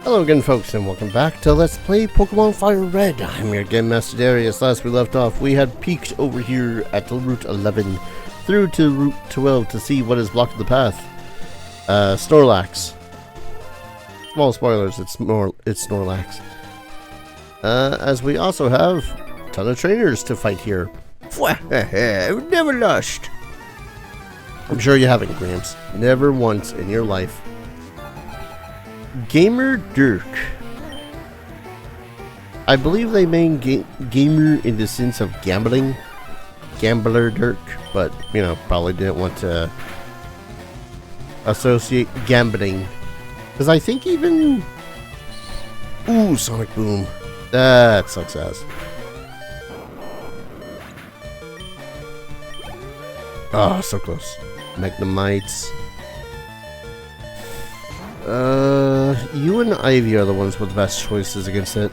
Hello again, folks, and welcome back to Let's Play Pokemon FireRed. I'm your Game Master Darius. Last we left off, we had peeked over here at Route 11 through to Route 12 to see what is blocking the path. Snorlax. Small spoilers, it's Snorlax. As we also have a ton of trainers to fight here. I've never lost. I'm sure you haven't, Gramps. Never once in your life. Gamer Dirk. I believe they mean gamer in the sense of gambling. Gambler Dirk, but you know, probably didn't want to associate gambling. Because I think even... Ooh, Sonic Boom. That sucks ass. Oh, so close. Magnemites. You and Ivy are the ones with the best choices against it.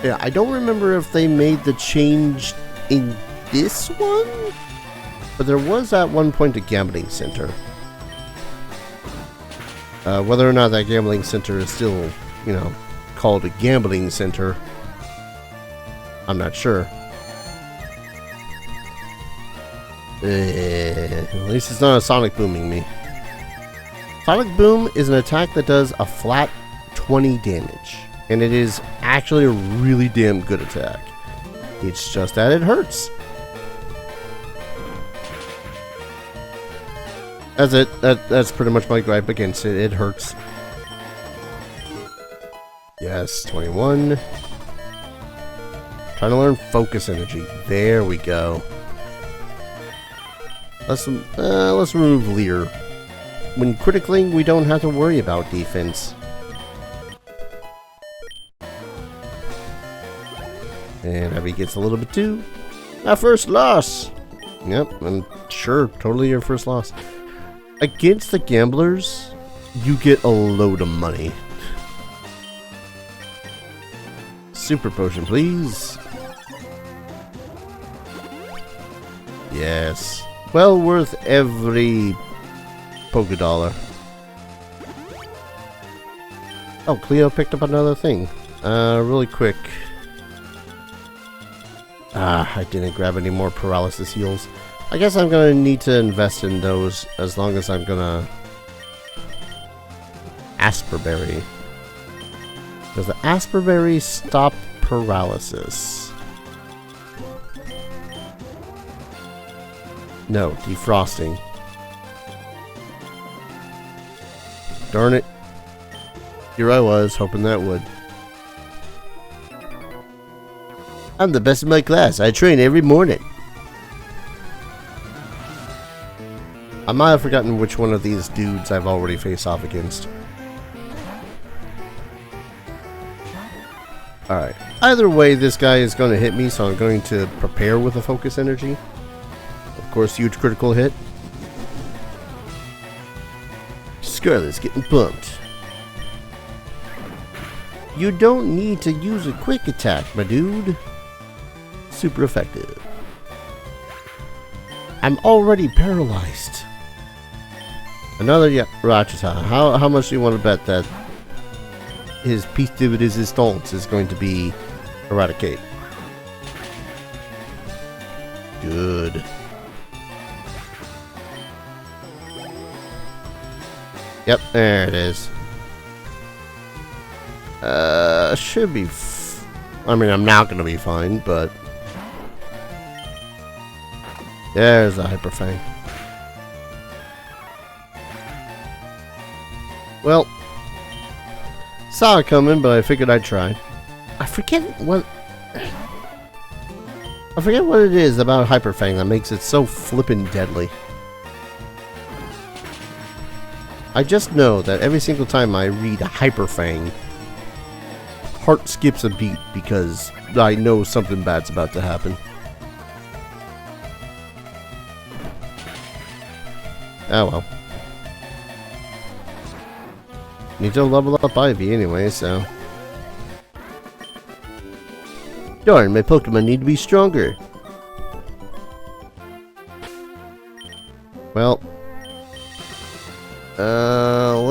Yeah, I don't remember if they made the change in this one, but there was at one point a gambling center. Whether or not that gambling center is still, you know, called a gambling center, I'm not sure. At least it's not a Sonic Booming me. Sonic Boom is an attack that does a flat 20 damage, and it is actually a really damn good attack. It's just that it hurts. That's it. That's pretty much my gripe against it. It hurts. Yes, 21. Trying to learn Focus Energy. There we go. Let's remove Leer. When critically, we don't have to worry about defense. And Abby gets a little bit too. Our first loss! Yep, I'm sure, totally your first loss. Against the gamblers, you get a load of money. Super potion, please. Yes. Well worth every Pokedollar. Oh, Cleo picked up another thing. Really quick. I didn't grab any more Paralysis heals. I guess I'm gonna need to invest in those as long as I'm gonna Asperberry. Does the Asperberry stop Paralysis? No, defrosting. Darn it. Here I was, hoping that would. I'm the best in my class. I train every morning. I might have forgotten which one of these dudes I've already faced off against. Alright. Either way, this guy is going to hit me, so I'm going to prepare with a Focus Energy. Of course, huge critical hit. Scarlet's getting pumped. You don't need to use a quick attack, my dude. Super effective. I'm already paralyzed. Another Ratchata. How much do you want to bet that his piece de resistance is going to be Eradicate? Good. Yep, there it is. Should be I mean, I'm not gonna be fine, but there's a Hyper Fang. Well, saw it coming, but I figured I'd try. I forget what it is about Hyper Fang that makes it so flippin' deadly. I just know that every single time I read Hyper Fang, heart skips a beat because I know something bad's about to happen. Oh well. Need to level up Ivy anyway, so. Darn, my Pokemon need to be stronger. Well,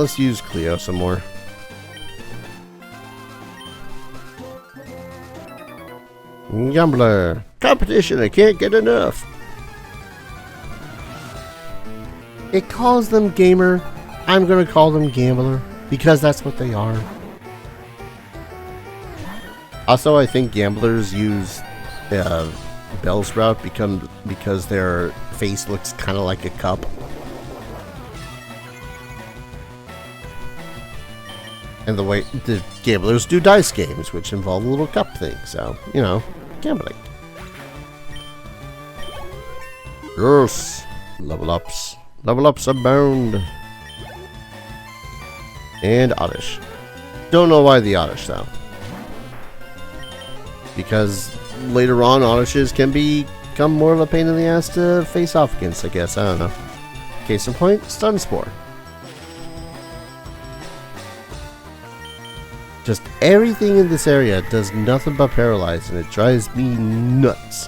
let's use Cleo some more. Gambler. Competition, I can't get enough. It calls them gamer. I'm gonna call them gambler because that's what they are. Also, I think gamblers use Bellsprout because their face looks kind of like a cup. And the way the gamblers do dice games, which involve a little cup thing, so, you know, gambling. Yes! Level ups. Level ups abound. And Oddish. Don't know why the Oddish, though. Because later on, Oddishes can become more of a pain in the ass to face off against, I guess. I don't know. Case in point, Stun Spore. Just everything in this area does nothing but paralyze, and it drives me nuts.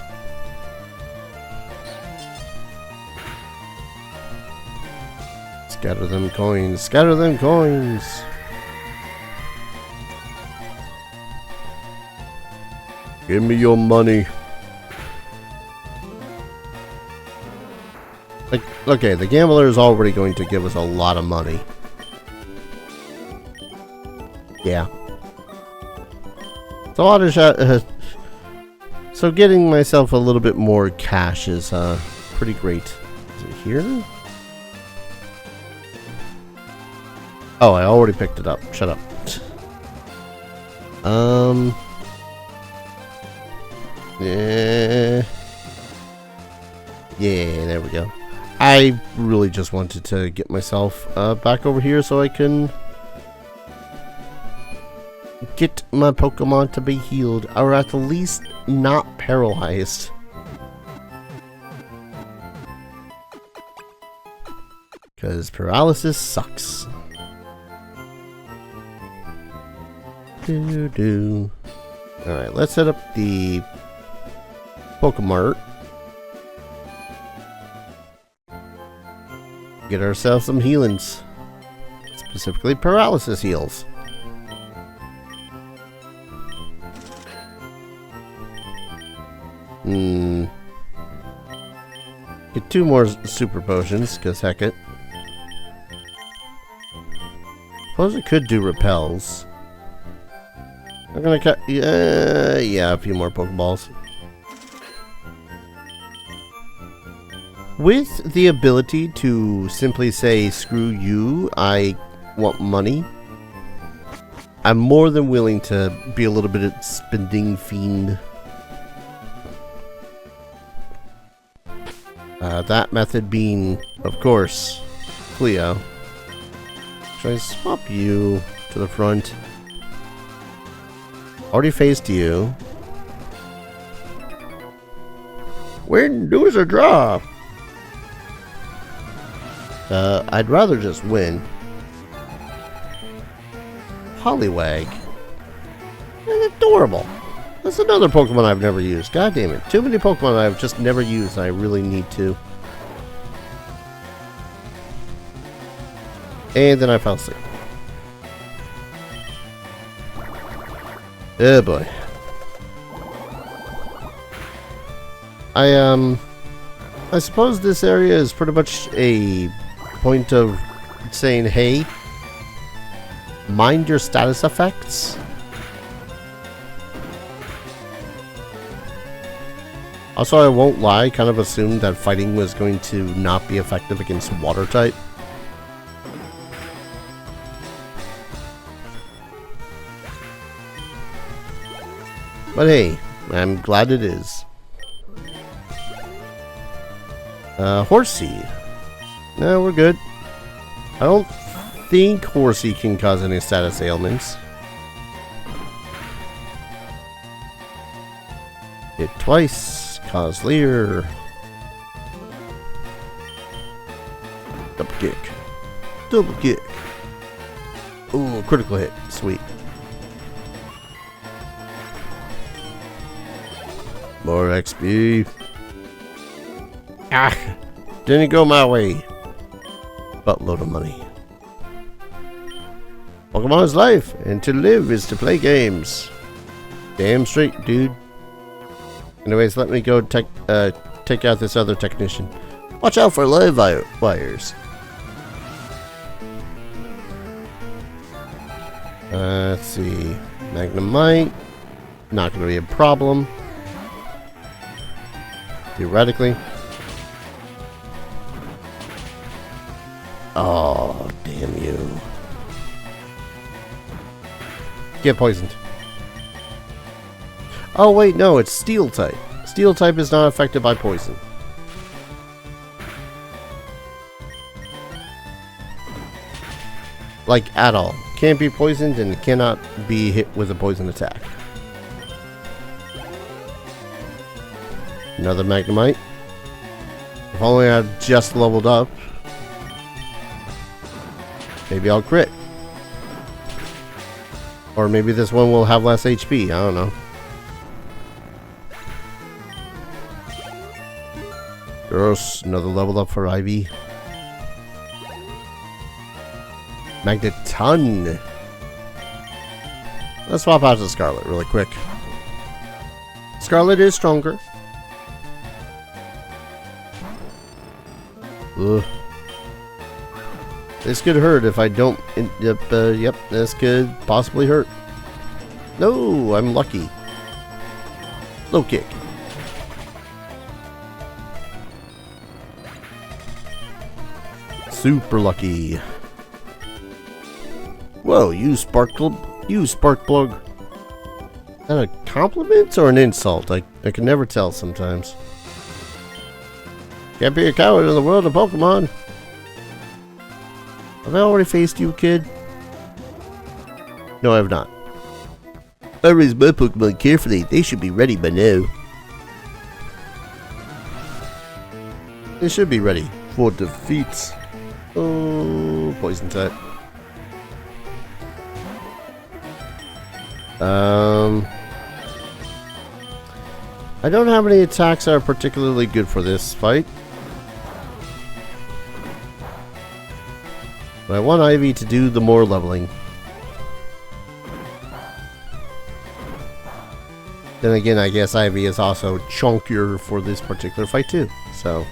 Scatter them coins, scatter them coins. Give me your money. Like, okay, the gambler is already going to give us a lot of money. Yeah. So getting myself a little bit more cash is pretty great. Is it here? Oh, I already picked it up. Shut up. Yeah. Yeah, there we go. I really just wanted to get myself back over here so I can get my Pokemon to be healed, or at the least not paralyzed. Because paralysis sucks. Alright, let's set up the Pokemart. Get ourselves some healings. Specifically paralysis heals. Get 2 more super potions, because heck it. Suppose it could do repels. I'm gonna cut. Yeah, a few more Pokeballs. With the ability to simply say, screw you, I want money, I'm more than willing to be a little bit of spending fiend. That method being, of course, Cleo. Should I swap you to the front? Already faced you. Win, lose, or draw. I'd rather just win. Poliwag. That's adorable. That's another Pokemon I've never used. God damn it. Too many Pokemon I've just never used and I really need to. And then I fell asleep. Oh boy. I suppose this area is pretty much a point of saying, hey, mind your status effects. Also, I won't lie, kind of assumed that fighting was going to not be effective against water type. But hey, I'm glad it is. Horsey. No, we're good. I don't think Horsey can cause any status ailments. Hit twice. Cause Leer. Double kick. Double kick. Ooh, critical hit. Sweet. More XP. Ah! Didn't go my way. Buttload of money. Pokemon is life, and to live is to play games. Damn straight, dude. Anyways, let me go take out this other technician. Watch out for live wires. Let's see. Magnemite. Not going to be a problem. Theoretically. Oh, damn you. Get poisoned. Oh, wait, no, it's Steel type. Steel type is not affected by poison. Like, at all. Can't be poisoned and cannot be hit with a poison attack. Another Magnemite. If only I had just leveled up. Maybe I'll crit. Or maybe this one will have less HP. I don't know. Gross. Another level up for Ivy. Magneton. Let's swap out to Scarlet really quick. Scarlet is stronger. Ugh. This could hurt if I don't. Yep, this could possibly hurt. No, I'm lucky. Low kick. Super lucky. Whoa, you spark plug. Is that a compliment or an insult? I can never tell sometimes. Can't be a coward in the world of Pokemon. Have I already faced you, kid? No, I have not. I raise my Pokemon carefully. They should be ready by now. They should be ready for defeat. Oh, poison type. I don't have any attacks that are particularly good for this fight. But I want Ivy to do the more leveling. Then again, I guess Ivy is also chunkier for this particular fight too. So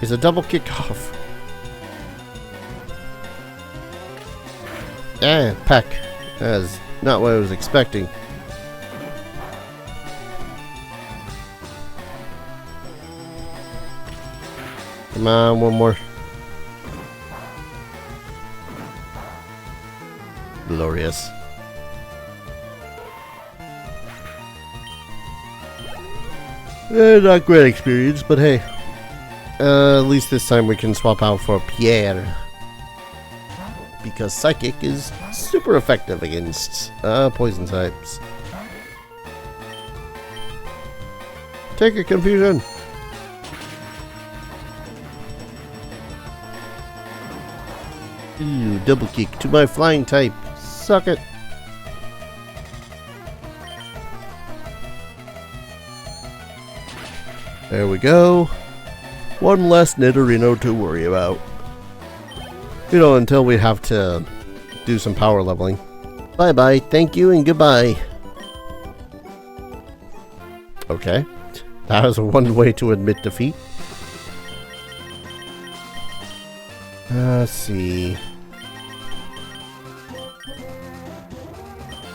it's a double kickoff. Peck. That is not what I was expecting. Come on, one more. Glorious. Not great experience, but hey. At least this time we can swap out for Pierre. Because Psychic is super effective against poison types. Take a confusion. Ooh, double kick to my flying type. Suck it. There we go. One less Nidorino to worry about. You know, until we have to do some power leveling. Bye bye, thank you, and goodbye. Okay. That was one way to admit defeat. Let's see.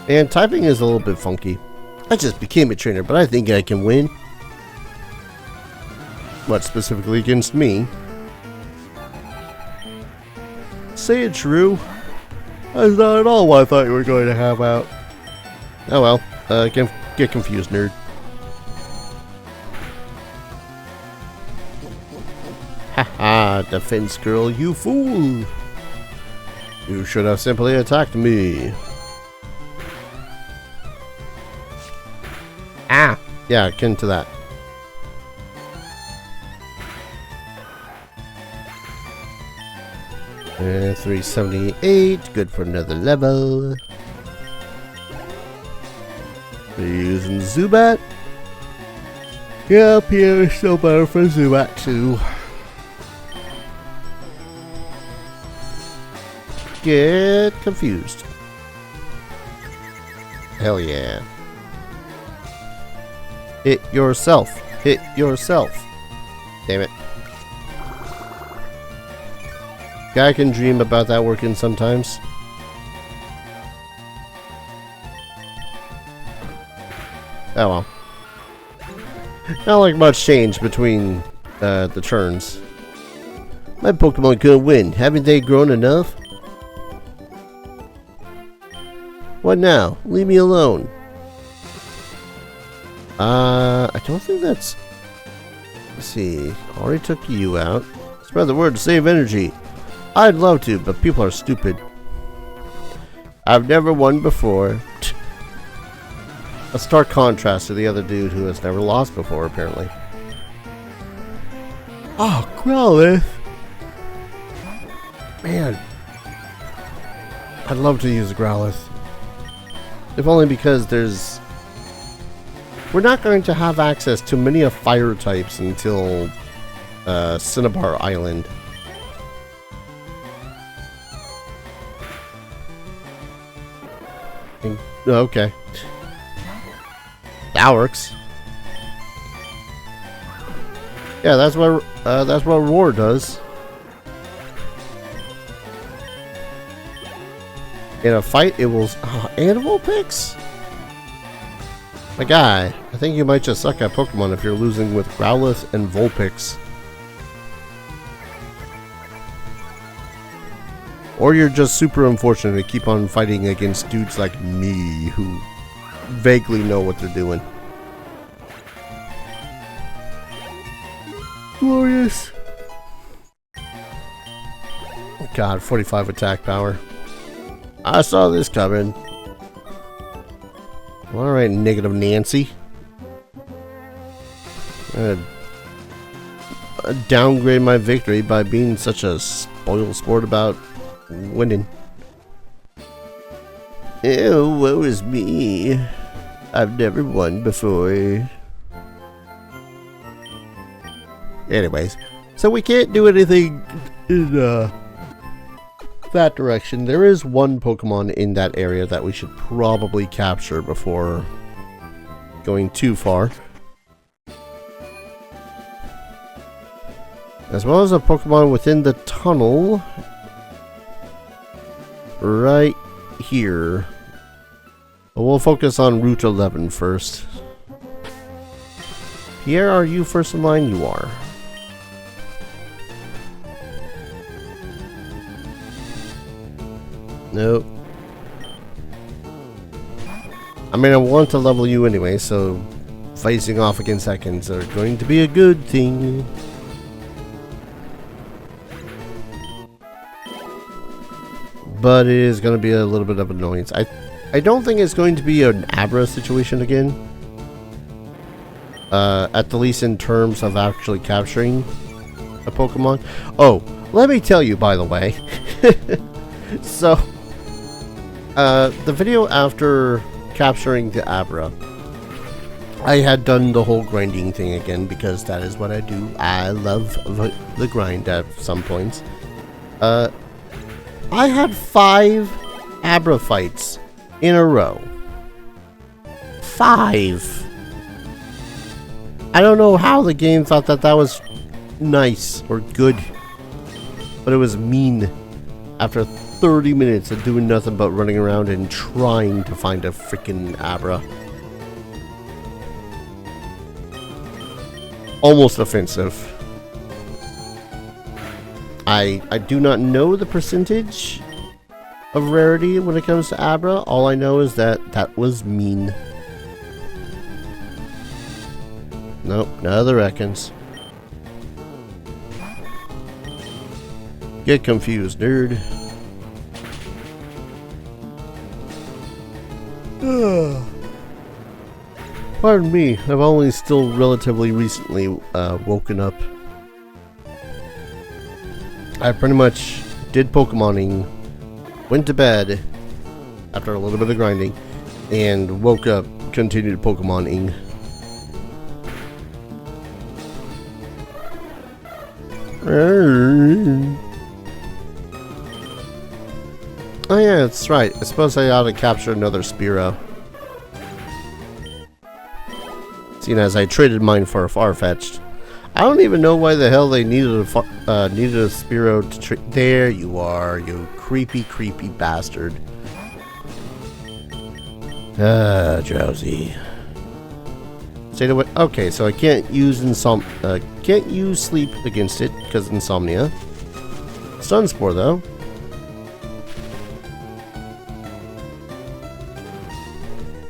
And typing is a little bit funky. I just became a trainer, but I think I can win. What, specifically against me? Say it true. That's not at all what I thought you were going to have out. Oh well, get confused, nerd. Haha, defense girl, you fool! You should have simply attacked me. Ah! Yeah, akin to that. And 378, good for another level. We're using Zubat. Yeah, Pierre is still better for Zubat too. get confused. Hell yeah. Hit yourself. Hit yourself. Damn it. Guy can dream about that working sometimes. Oh well. Not like much change between the turns. My Pokemon couldn't win. Haven't they grown enough? What now? Leave me alone. I don't think that's... Let's see. Already took you out. Spread the word to save energy. I'd love to, but people are stupid. I've never won before. A stark contrast to the other dude who has never lost before, apparently. Oh, Growlithe! Man. I'd love to use Growlithe. If only because there's... We're not going to have access to many of fire types until Cinnabar Island. Okay. That works. Yeah, that's what Roar does. In a fight, it will... Animal picks? My guy, I think you might just suck at Pokemon if you're losing with Growlithe and Vulpix. Or you're just super unfortunate to keep on fighting against dudes like me who vaguely know what they're doing. Glorious. God, 45 attack power. I saw this coming. Alright, negative Nancy. Downgrade my victory by being such a spoil sport about winning. Ew, woe is me. I've never won before. Anyways, so we can't do anything in that direction. There is one Pokemon in that area that we should probably capture before going too far. As well as a Pokemon within the tunnel. Right here. But we'll focus on Route 11 first. Pierre, are you first in line? You are. Nope. I mean, I want to level you anyway, so facing off against Ekans are going to be a good thing. But it is going to be a little bit of annoyance. I don't think it's going to be an Abra situation again. At the least in terms of actually capturing a Pokemon. Oh, let me tell you, by the way. So, the video after capturing the Abra, I had done the whole grinding thing again because that is what I do. I love the grind at some points. I had 5 Abra fights in a row. 5! I don't know how the game thought that that was nice or good, but it was mean. After 30 minutes of doing nothing but running around and trying to find a freaking Abra. Almost offensive. I do not know the percentage of rarity when it comes to Abra. All I know is that that was mean. Nope, another Ekans. Get confused, nerd. Pardon me, I've only still relatively recently woken up. I pretty much did Pokemoning, went to bed after a little bit of grinding, and woke up, continued Pokemoning. Oh yeah, that's right. I suppose I ought to capture another Spearow. Seeing as I traded mine for a Farfetch'd. I don't even know why the hell they needed a Spearow to trade. There you are, you creepy, creepy bastard. Drowsy. Say the way. Okay, so I can't use can't use sleep against it because of insomnia. Stun Spore though.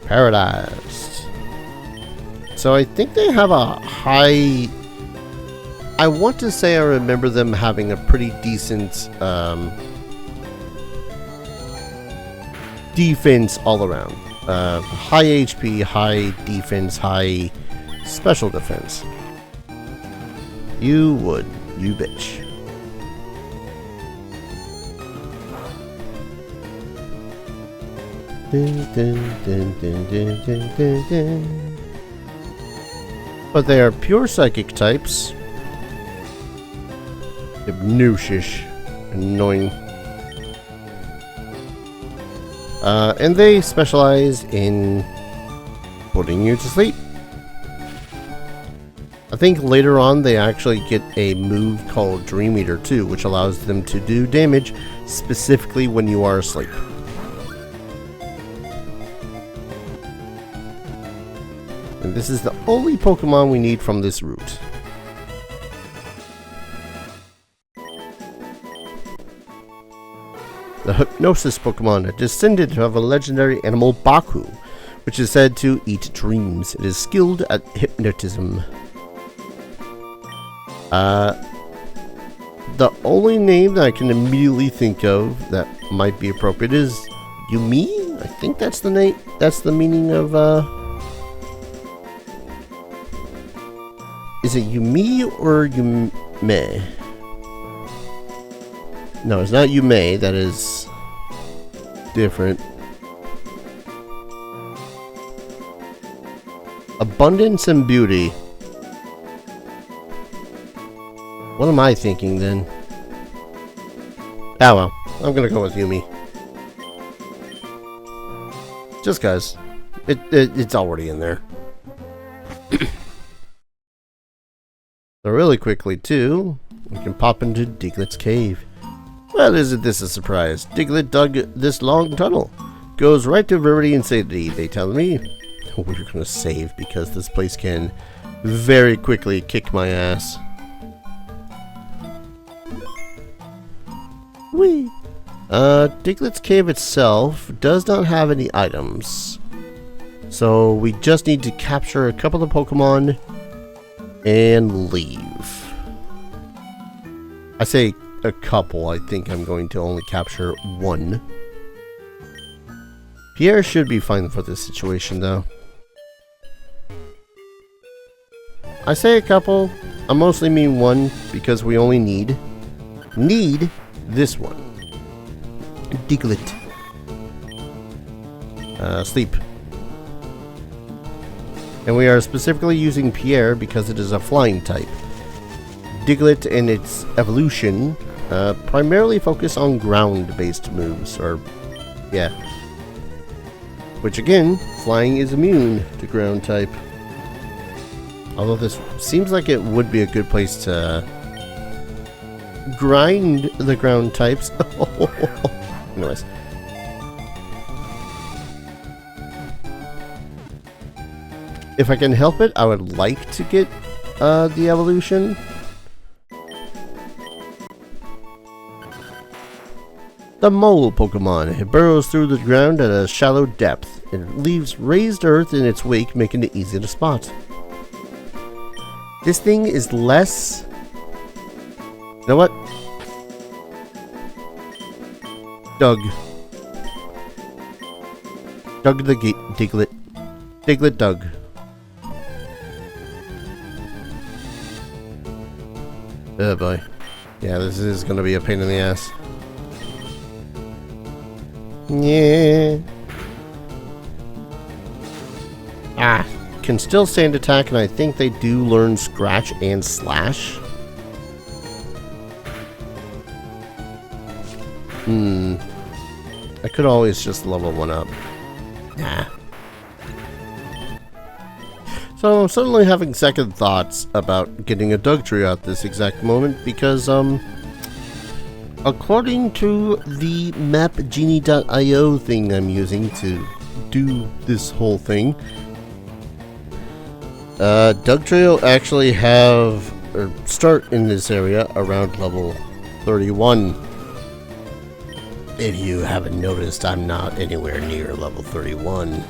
Paralyzed. So I think they have a high. I want to say I remember them having a pretty decent defense all around. High HP, high defense, high special defense. You would, you bitch. Dun, dun, dun, dun, dun, dun, dun, dun. But they are pure psychic types. Obnoxious. Annoying. And they specialize in putting you to sleep. I think later on they actually get a move called Dream Eater too, which allows them to do damage specifically when you are asleep. And this is the only Pokemon we need from this route. The Hypnosis Pokemon, a descendant of a legendary animal Baku, which is said to eat dreams. It is skilled at hypnotism. The only name that I can immediately think of that might be appropriate is Yumi? I think that's the name. That's the meaning of, is it Yumi or Yume? No, it's not Yume. That is different. Abundance and beauty. What am I thinking then? Ah well, I'm gonna go with Yumi. Just cause. It's already in there. So really quickly too, we can pop into Diglett's cave. Well, isn't this a surprise? Diglett dug this long tunnel. Goes right to Viridian City, they tell me. We're gonna save because this place can very quickly kick my ass. Whee! Diglett's cave itself does not have any items. So we just need to capture a couple of Pokemon and leave. I say a couple, I think I'm going to only capture one. Pierre should be fine for this situation though. I say a couple, I mostly mean one because we only need this one. Diglett. Sleep. And we are specifically using Pierre because it is a flying type. Diglett and its evolution primarily focus on ground-based moves, or yeah. Which again, flying is immune to ground type. Although this seems like it would be a good place to grind the ground types. Anyways. If I can help it, I would like to get the evolution. The mole Pokemon. It burrows through the ground at a shallow depth. It leaves raised earth in its wake, making it easy to spot. This thing is less... You know what? Doug the Diglett. Diglett Doug. Oh boy. Yeah, this is gonna be a pain in the ass. Yeah. Ah, can still stand attack, and I think they do learn Scratch and Slash. I could always just level one up. Nah. So I'm suddenly having second thoughts about getting a Dugtree at this exact moment because, according to the mapgenie.io thing I'm using to do this whole thing, Dugtree actually have, or start in this area around level 31. If you haven't noticed, I'm not anywhere near level 31.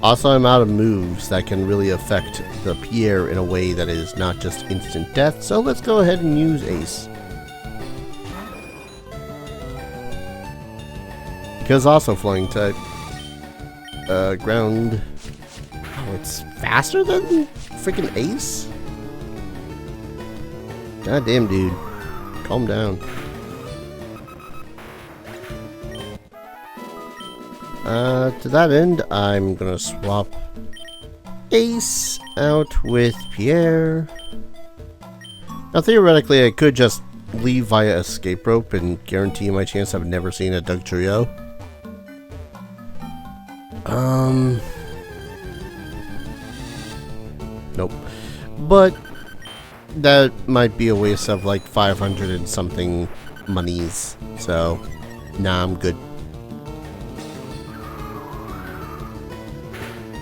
Also, I'm out of moves that can really affect the Pierre in a way that is not just instant death, so let's go ahead and use Ace. Because also flying type. Ground. Oh, it's faster than freaking Ace? God damn, dude. Calm down. To that end, I'm gonna swap Ace out with Pierre. Now, theoretically, I could just leave via escape rope and guarantee my chance of never seeing a Dugtree. Nope. But that might be a waste of like 500 and something monies. So, nah, I'm good.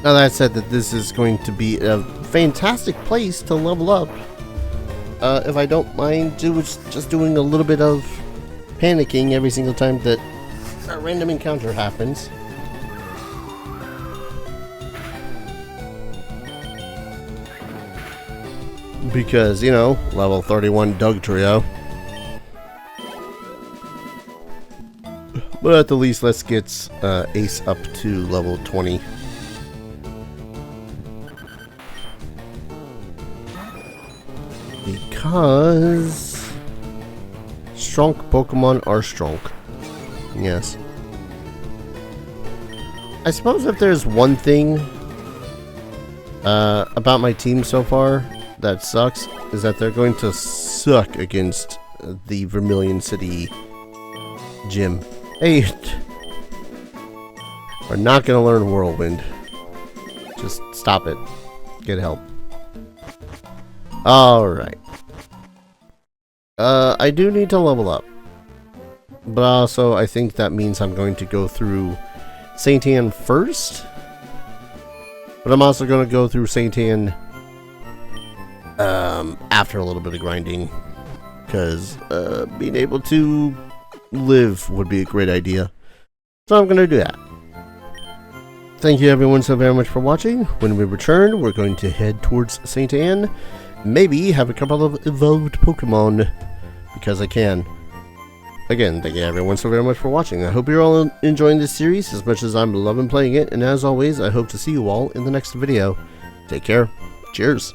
Now that said, that this is going to be a fantastic place to level up. If I don't mind just doing a little bit of panicking every single time that a random encounter happens. Because, you know, level 31 Dugtree. But at the least, let's get Ace up to level 20. Because strong Pokemon are strong. Yes. I suppose if there's one thing about my team so far that sucks, is that they're going to suck against the Vermilion City gym. Hey, we're not going to learn Whirlwind. Just stop it. Get help. Alright. I do need to level up. But also, I think that means I'm going to go through St. Anne first. But I'm also going to go through St. Anne after a little bit of grinding. Because being able to live would be a great idea. So I'm going to do that. Thank you everyone so very much for watching. When we return, we're going to head towards St. Anne. Maybe have a couple of evolved Pokemon, because I can. Again, thank you everyone so very much for watching. I hope you're all enjoying this series as much as I'm loving playing it, and as always, I hope to see you all in the next video. Take care. Cheers.